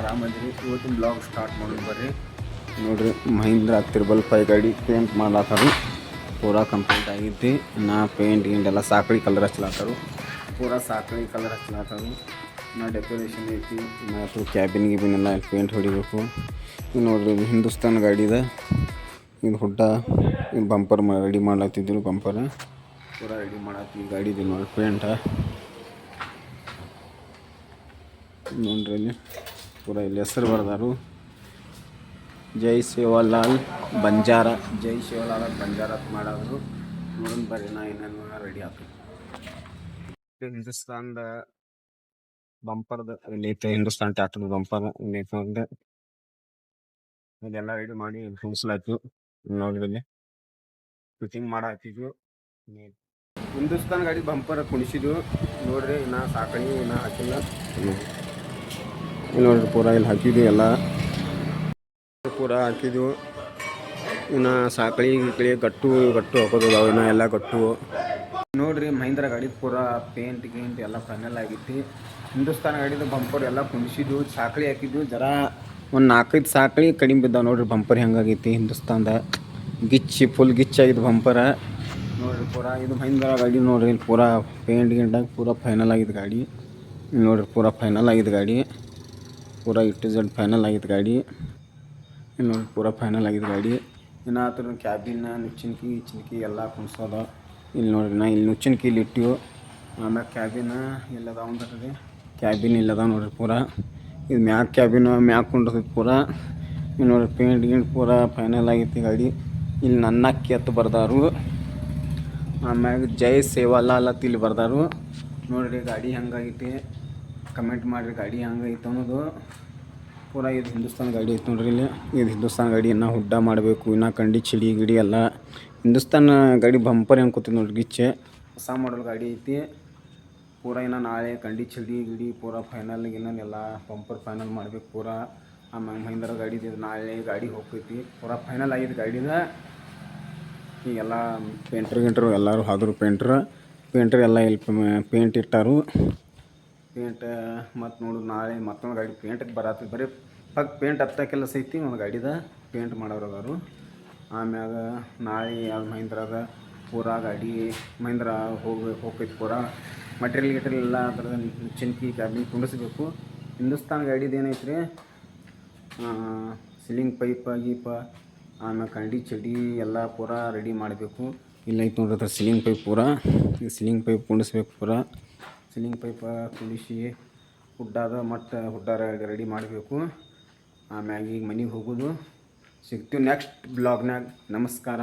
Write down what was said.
ಆರಾಮದಿರಿ. ಇವತ್ತಿನ blog start ಮಾಡೋದು ಬರ್ರಿ. ನೋಡ್ರಿ, ಮಹೀಂದ್ರ ತ್ರಿಬಲ್ 5 ಗಾಡಿ ಪೇಂಟ್ ಮಾಡ್ಲಾತಾರು. ಪೂರಾ ಕಂಪ್ಲೀಟ್ ಆಗೈತಿ. ನಾ ಪೇಂಟ್ ಎಲ್ಲ ಸಾಕಳಿ ಕಲರ್ ಹಚ್ಲಾತಾರು. ಪೂರಾ ಸಾಕಳಿ ಕಲರ್ ಹಚ್ಲಾತಾರು. ನಾ ಡೆಕೋರೇಷನ್ ಐತಿ. ಮತ್ತು ಕ್ಯಾಬಿನ್ ಎಲ್ಲ ಪೇಂಟ್ ಹೊಡಿಬೇಕು. ನೋಡ್ರಿ, ಇದು ಹಿಂದೂಸ್ತಾನ್ ಗಾಡಿ ಇದೆ. ಇದು ಹುಡ್ಡ ಇದು ಬಂಪರ್ ರೆಡಿ ಮಾಡ್ಲತ್ತಿದ್ರು. ಬಂಪರ್ ಪೂರಾ ರೆಡಿ ಮಾಡತ್ತಿ ಗಾಡಿದು. ನೋಡಿ ಪೇಂಟ ನೋಡ್ರಿ, ಇಲ್ಲಿ ಪೂರಾ ಇಲ್ಲಿ ಹೆಸರು ಬರ್ದಾರು, ಜೈ ಸೇವಾಲಾಲ್ ಬಂಜಾರ. ಜೈ ಸೇವಾಲಾಲ್ ಬಂಜಾರ ಮಾಡೋದು. ನೋಡೋಣ ಬರ್ರಿ, ನಾ ಏನೇನು ರೆಡಿ ಆಗ್ತದೆ. ಹಿಂದೂಸ್ತಾನ್ದ ಬಂಪರ್ದು ಇಲ್ಲೈತೆ. ಹಿಂದೂಸ್ತಾನ್ ಟ್ಯಾಕ್ಟರ್ ಬಂಪರ್ ಇಲ್ಲೈತೆ. ಒಂದು ಇದೆಲ್ಲ ರೆಡಿ ಮಾಡಿ ಕೂಡಿಸ್ಲಾಯ್ತು. ನೋಡ್ರಿ, ಇಲ್ಲಿ ಫಿಟ್ಟಿಂಗ್ ಮಾಡಾಕಿದ್ವು. ಹಿಂದೂಸ್ತಾನ್ ಗಾಡಿ ಬಂಪರ್ ಕುಣಿಸಿದ್ವು. ನೋಡ್ರಿ, ಇನ್ನು ಸಾಕಣಿ ಇನ್ನೂ ಹಾಕಿಲ್ಲ. ನೋಡ್ರಿ, ಪೂರಾ ಇಲ್ಲಿ ಹಾಕಿದ್ವಿ. ಎಲ್ಲ ಪೂರಾ ಹಾಕಿದ್ವು. ಇನ್ನು ಸಾಕಳಿ ಗಟ್ಟು ಹಾಕೋದು ಇನ್ನು ಎಲ್ಲ ಗಟ್ಟು. ನೋಡ್ರಿ, ಮಹೀಂದ್ರ ಗಾಡಿ ಪೂರಾ ಪೇಂಟ್ ಗೀಂಟ್ ಎಲ್ಲ ಫೈನಲ್ ಆಗಿತ್ತು. ಹಿಂದೂಸ್ತಾನ್ ಗಾಡಿದು ಬಂಪರ್ ಎಲ್ಲ ಕುಣಿಸಿದ್ವು, ಸಾಕಳಿ ಹಾಕಿದ್ವು. ಜರ ಒಂದು 4-5 ಸಾಕಳಿ ಕಡಿಮೆ ಬಿದ್ದಾವೆ. ನೋಡ್ರಿ ಬಂಪರ್ ಹೆಂಗಾಗೈತಿ ಹಿಂದೂಸ್ತಾನ್ದ. ಗಿಚ್ಚಿ ಫುಲ್ ಗಿಚ್ಚಾಗಿದ್ದು ಬಂಪರ. ನೋಡ್ರಿ, ಪೂರಾ ಇದು ಮಹೀಂದ್ರ ಗಾಡಿ. ನೋಡ್ರಿ, ಇಲ್ಲಿ ಪೂರಾ ಪೇಂಟ್ ಗಿಂಟಾಗಿ ಪೂರಾ ಫೈನಲ್ ಆಗಿದ್ದು ಗಾಡಿ. ನೋಡ್ರಿ, ಪೂರಾ ಫೈನಲ್ ಆಗಿದ್ದು ಗಾಡಿ. ಪೂರಾ ಇಟ್ಟು ಜಡ್ ಫೈನಲ್ ಆಗಿದ್ದು ಗಾಡಿ. ಇಲ್ಲಿ ನೋಡಿ, ಪೂರಾ ಫೈನಲ್ ಆಗಿದ್ದು ಗಾಡಿ. ಇನ್ನು ಆತರ ಕ್ಯಾಬಿನ ನುಚ್ಚಿನ್ಕಿ ಎಲ್ಲ ಕುಣಿಸೋದ. ಇಲ್ಲಿ ನೋಡ್ರಿ, ನಾ ಇಲ್ಲಿ ನುಚ್ಚಿನ್ಕಿ ಇಲ್ಲಿ ಇಟ್ಟಿವು. ಆಮ್ಯಾಗ ಕ್ಯಾಬಿನ ಇಲ್ಲದ ಒಂದ್ರಿ. ಕ್ಯಾಬಿನ್ ಇಲ್ಲದ ನೋಡ್ರಿ ಪೂರಾ. ಇದು ಮ್ಯಾಗ ಕ್ಯಾಬಿನ ಮ್ಯಾಗ ಕುಂಡ್ರತೈತಿ ಪೂರಾ. ಇಲ್ಲಿ ನೋಡ್ರಿ, ಪೇಂಟ್ ಗಿಂಟ್ ಪೂರಾ ಫೈನಲ್ ಆಗೈತಿ ಗಾಡಿ. ಇಲ್ಲಿ ನನ್ನ ಕೆತ್ತು ಬರ್ದಾರು. ಆಮ್ಯಾಗ ಜೈ ಸೇವಾಲಾಲ್ ಅಂತ ಇಲ್ಲಿ ಬರ್ದಾರು. ನೋಡ್ರಿ, ಗಾಡಿ ಹೆಂಗಾಗೈತಿ ಕಮೆಂಟ್ ಮಾಡಿರಿ. ಗಾಡಿ ಹೆಂಗೈತೆ ಅನ್ನೋದು. ಪೂರಾ ಇದು ಹಿಂದೂಸ್ತಾನ್ ಗಾಡಿ ಐತೆ ನೋಡ್ರಿ. ಇಲ್ಲಿ ಇದು ಹಿಂದೂಸ್ತಾನ್ ಗಾಡಿ. ಇನ್ನೂ ಹುಡ್ಡ ಮಾಡಬೇಕು. ಇನ್ನೂ ಕಂಡಿ ಚಿಡಿ ಗಿಡಿ ಎಲ್ಲ. ಹಿಂದೂಸ್ತಾನ್ ಗಾಡಿ ಬಂಪರ್ ಹೆಂಗೆ ಕೂತಿದೆ ನೋಡ್ರಿ, ಗಿಚ್ಚೆ. ಹೊಸ ಮಾಡಲ್ ಗಾಡಿ ಐತಿ. ಪೂರಾ ಇನ್ನು ನಾಳೆ ಕಂಡಿ ಚಿಡಿ ಗಿಡಿ ಪೂರಾ ಫೈನಲ್ ಎಲ್ಲ ಬಂಪರ್ ಫೈನಲ್ ಮಾಡ್ಬೇಕು ಪೂರಾ. ಆಮ್ಯಾಗ ಮಹೀಂದ್ರ ಗಾಡಿದು ನಾಳೆ ಗಾಡಿ ಹೋಗ್ತೈತಿ. ಪೂರಾ ಫೈನಲ್ ಆಗಿದ್ದು ಗಾಡಿದ. ಈಗೆಲ್ಲ ಪೇಂಟ್ರ್ ಎಲ್ಲರೂ ಹೋದ್ರು. ಪೇಂಟ್ರ್ ಎಲ್ಲ ಇಲ್ಲಿ ಪೇಂಟ್ ಇಟ್ಟಾರು. ಪೇಂಟ್ ಮತ್ತು ನೋಡು, ನಾಳೆ ಮತ್ತೊಂದು ಗಾಡಿ ಪೇಂಟಿಗೆ ಬರತ್ತೆ. ಬರೀ ಪೇಂಟ್ ಹತ್ತ ಕೆಲಸ ಐತಿ. ಒಂದು ಗಾಡಿದ ಪೇಂಟ್ ಮಾಡೋರು ಅದಾರು. ಆಮ್ಯಾಗ ನಾಳೆ ಯಾವ್ದು ಮಹೀಂದ್ರದ ಪೂರಾ ಗಾಡಿ ಮಹೀಂದ್ರ ಹೋಗ್ತೈತಿ. ಪೂರಾ ಮಟೀರಿಯಲ್ ಎಲ್ಲ ಅದರ ಚಿನ್ಕಿ ಕ್ಯಾಬಿನ್ ಕುಂಡಿಸ್ಬೇಕು. ಹಿಂದೂಸ್ತಾನ್ ಗಾಡಿದು ಏನೈತ್ರಿ, ಸೀಲಿಂಗ್ ಪೈಪ ಗೀಪ ಆಮ್ಯಾಗ ಕಂಡಿ ಚಡಿ ಎಲ್ಲ ಪೂರಾ ರೆಡಿ ಮಾಡಬೇಕು. ಇಲ್ಲೈತೆ ನೋಡ್ರಿ, ಅದ್ರ ಸೀಲಿಂಗ್ ಪೈಪ್ ಪೂರಾ. ಈ ಸೀಲಿಂಗ್ ಪೈಪ್ ಕುಂಡಿಸ್ಬೇಕು ಪೂರಾ. ಸೀಲಿಂಗ್ ಪೈಪ ಕುಡಿಸಿ ಹುಡ್ಡಾರ ರೆಡಿ ಮಾಡಬೇಕು. ಆಮ್ಯಾಗ ಈಗ ಮನೆಗೆ ಹೋಗೋದು. ಸಿಗ್ತೀವಿ ನೆಕ್ಸ್ಟ್ ಬ್ಲಾಗ್ನಾಗ. ನಮಸ್ಕಾರ.